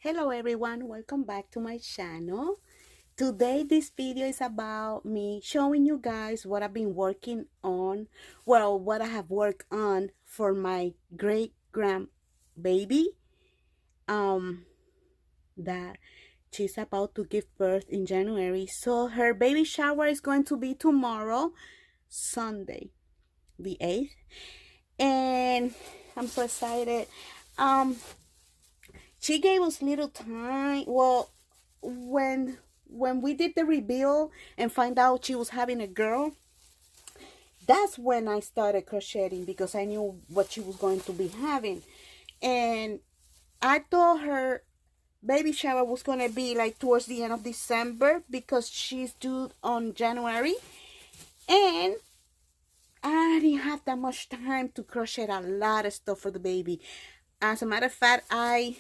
Hello everyone, welcome back to my channel. Today this video is about me showing you guys what I've been working on, well, what I have worked on for my great grandbaby that she's about to give birth in January. So her baby shower is going to be tomorrow, Sunday the 8th, and I'm so excited. She gave us little time. Well, when we did the reveal and find out she was having a girl, that's when I started crocheting because I knew what she was going to be having. And I thought her baby shower was going to be like towards the end of December because she's due on January. And I didn't have that much time to crochet a lot of stuff for the baby. As a matter of fact, I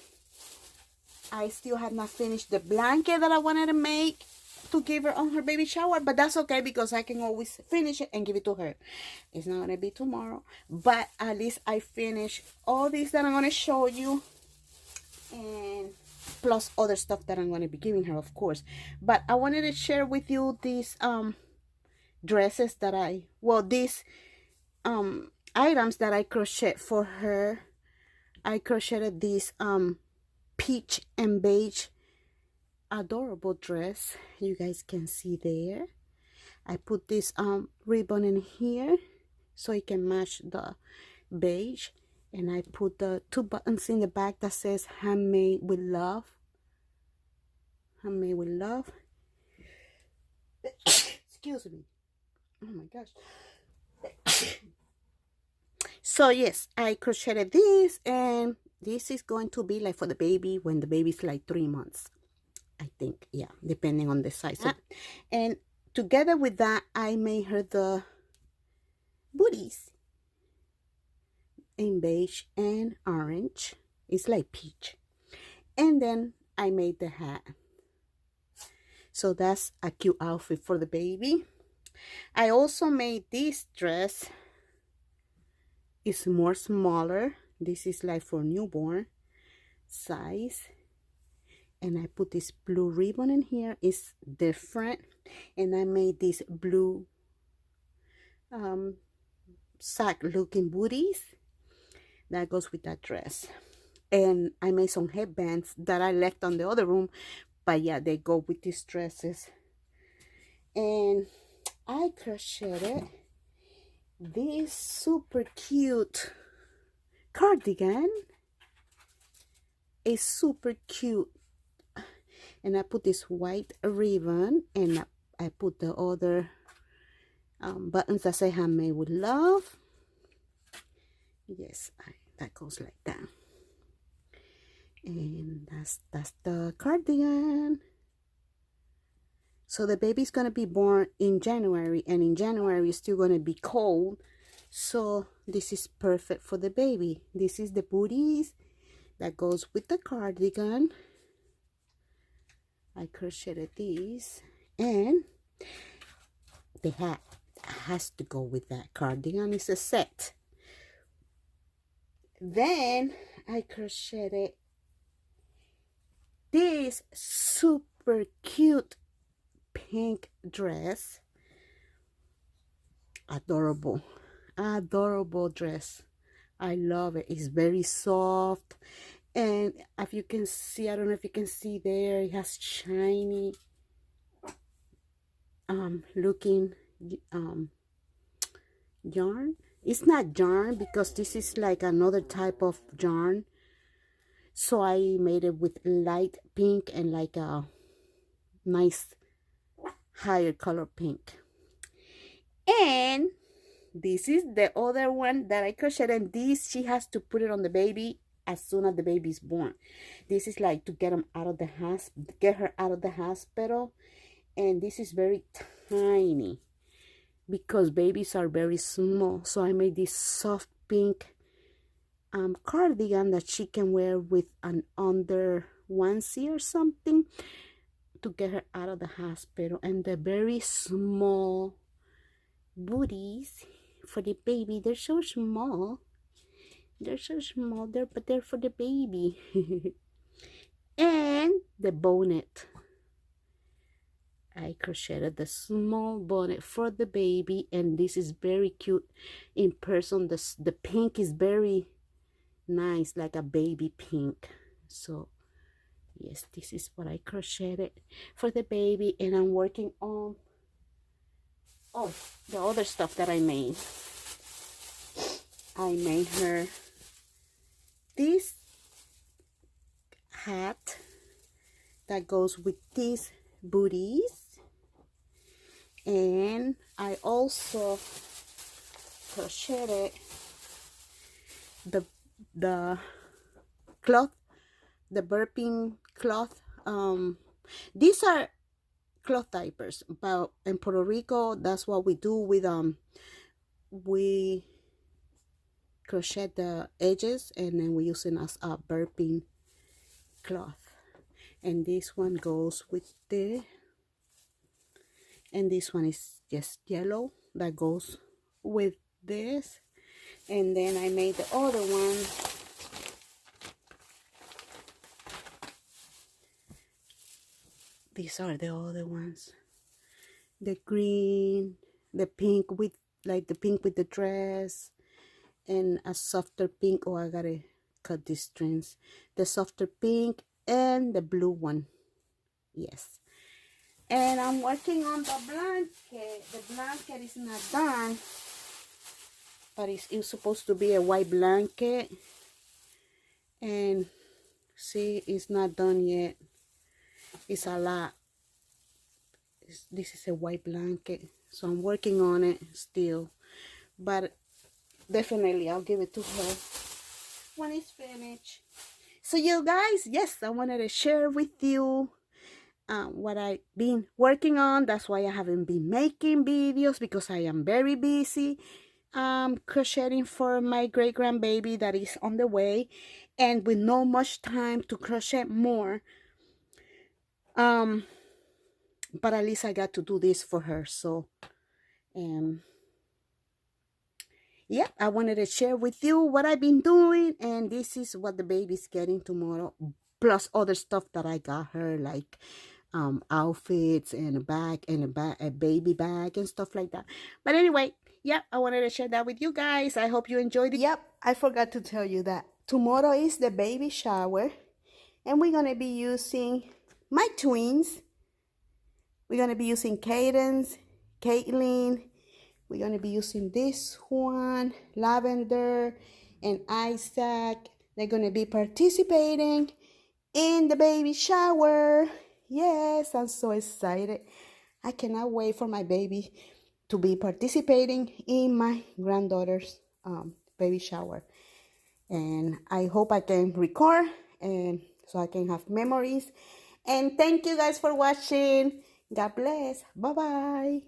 still have not finished the blanket that I wanted to make to give her on her baby shower, but that's okay because I can always finish it and give it to her. It's not going to be tomorrow, but at least I finished all these that I'm going to show you, and plus other stuff that I'm going to be giving her, of course. But I wanted to share with you these dresses that these items that I crochet for her. I crocheted these peach and beige adorable dress. You guys can see there. I put this ribbon in here so it can match the beige, and I put the 2 buttons in the back that says handmade with love. Handmade with love. Excuse me. Oh my gosh. So yes, I crocheted this, and this is going to be like for the baby when the baby's like 3 months, I think. Yeah, depending on the size. And together with that, I made her the booties in beige and orange. It's like peach. And then I made the hat. So that's a cute outfit for the baby. I also made this dress. It's more smaller. This is like for newborn size. And I put this blue ribbon in here. It's different. And I made these blue sack looking booties that goes with that dress. And I made some headbands that I left on the other room, but yeah, they go with these dresses. And I crocheted this super cute cardigan. It's super cute, and I put this white ribbon, and I put the other buttons that say handmade with love. Yes, that goes like that. And that's the cardigan. So the baby's gonna be born in January, and in January it's still gonna be cold, so this is perfect for the baby. This is the booties that goes with the cardigan. I crocheted these, and the hat has to go with that cardigan. It's a set. Then I crocheted this super cute pink dress. Adorable dress. I love it. It's very soft, and if you can see, I don't know if you can see there, it has shiny looking yarn. It's not yarn because this is like another type of yarn, so I made it with light pink and like a nice higher color pink. And this is the other one that I crocheted, and this she has to put it on the baby as soon as the baby is born. This is like to get them out of the hospital, get her out of the hospital. And this is very tiny because babies are very small. So I made this soft pink cardigan that she can wear with an under onesie or something to get her out of the hospital. And the very small booties for the baby, they're so small, but they're for the baby. And the bonnet. I crocheted the small bonnet for the baby, and this is very cute in person. The pink is very nice, like a baby pink. So yes, this is what I crocheted for the baby, and I'm working on the other stuff that I made. I made her this hat that goes with these booties, and I also crocheted the cloth, the burping cloth. These are cloth diapers, but in Puerto Rico, that's what we do with we crochet the edges, and then we use it as a burping cloth. And this one goes with the, and this one is just yellow that goes with this. And then I made the other one. These are the other ones. The green, the pink with, like the pink with the dress, and a softer pink. Oh, I gotta cut these strings. The softer pink and the blue one. Yes. And I'm working on the blanket. The blanket is not done, but it's supposed to be a white blanket. And see, it's not done yet. It's a lot. This is a white blanket, so I'm working on it still, but definitely I'll give it to her when it's finished. So you guys, yes, I wanted to share with you what I've been working on. That's why I haven't been making videos, because I am very busy crocheting for my great grandbaby that is on the way, and with no much time to crochet more. But at least I got to do this for her. So yeah, I wanted to share with you what I've been doing, and this is what the baby's getting tomorrow, plus other stuff that I got her, like outfits and a bag and a baby bag and stuff like that. But anyway, yeah, I wanted to share that with you guys. I hope you enjoyed it. Yep, I forgot to tell you that tomorrow is the baby shower, and we're gonna be using my twins. We're gonna be using Cadence, Caitlin. We're going to be using this one, Lavender, and Isaac. They're going to be participating in the baby shower. Yes, I'm so excited. I cannot wait for my baby to be participating in my granddaughter's baby shower. And I hope I can record, and so I can have memories. And thank you guys for watching. God bless. Bye-bye.